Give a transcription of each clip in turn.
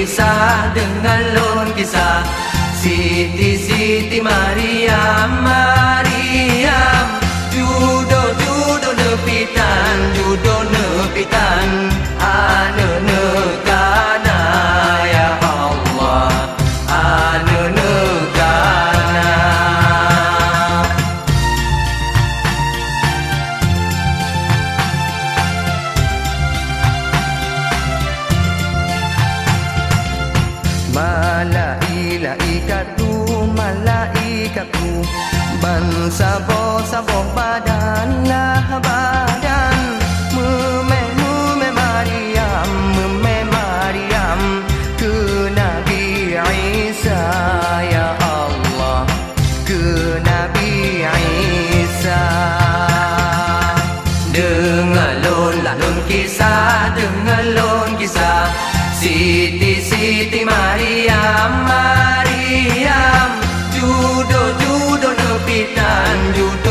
kisah dengan lon kisah Siti Maryam Maryam judo nepitan ane nekana ya Allah ane nekana malaikatu bansaboh badan meme Maryam ke Nabi Isa ya Allah ke Nabi Isa dengar lon kisah Siti Maryam Maryam judo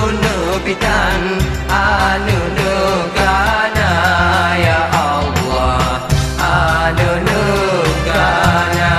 nepitan ane nekana ya Allah ane nekana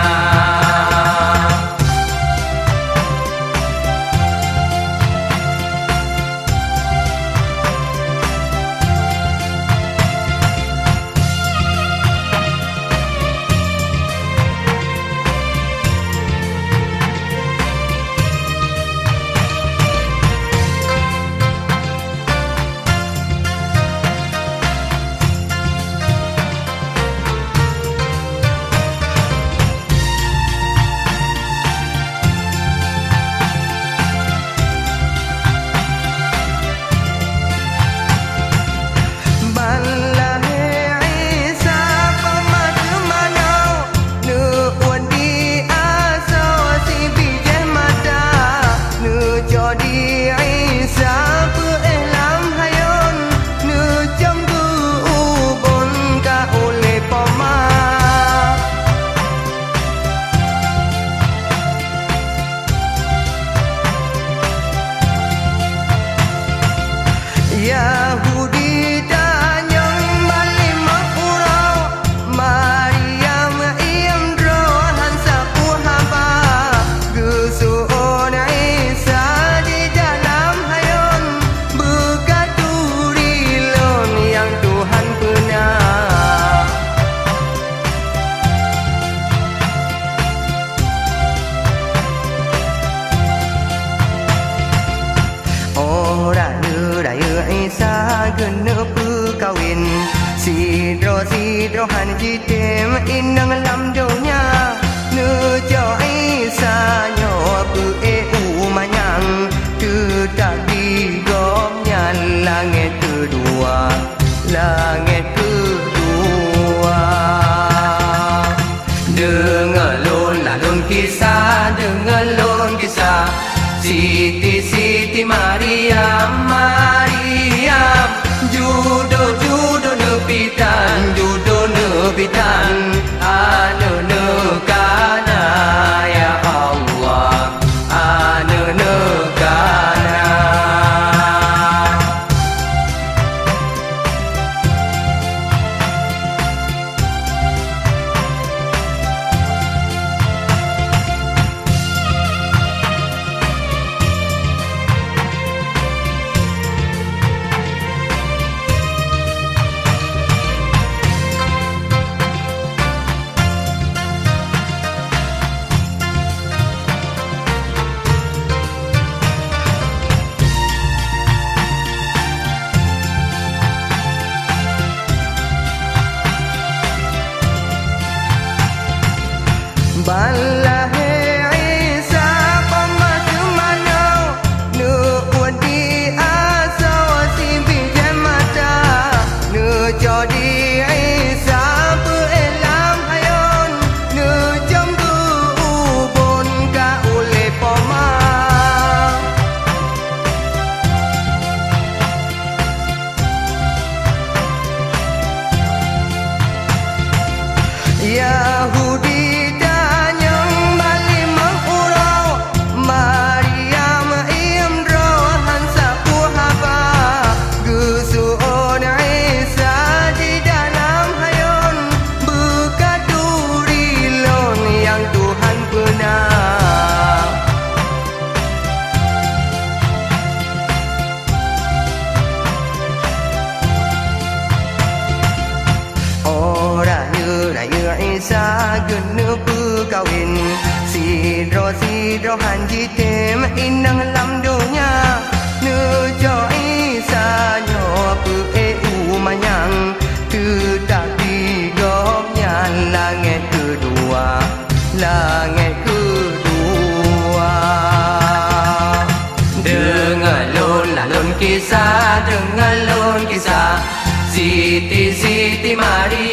Yahudi dan yang balik makmurau Maryam iyam drohan sapu haba Gesuon Isa di dalam hayon Bekaturi lon yang Tuhan pernah Orang raya Isa kena perkahwin Sidro-sidrohan jitim inang lam dunia Nejo Isa nyo umanyang Tetap digomnya langit kedua Dengar lon kisah Siti Maryam Maryam judo nepitan ane nekana ya Allah ane nekana Balahe Isa pematu manau nu wadi asa wasi bijan mata nu jodi Isa belam hayon nu jambu ubon ka ule poma Yahudi dan yang kawin si ro hanji tem inang lam dunya nu cho isa nyo pu e u manyang tu tak digopnya langit kedua dengar lon kisah Siti Siti mari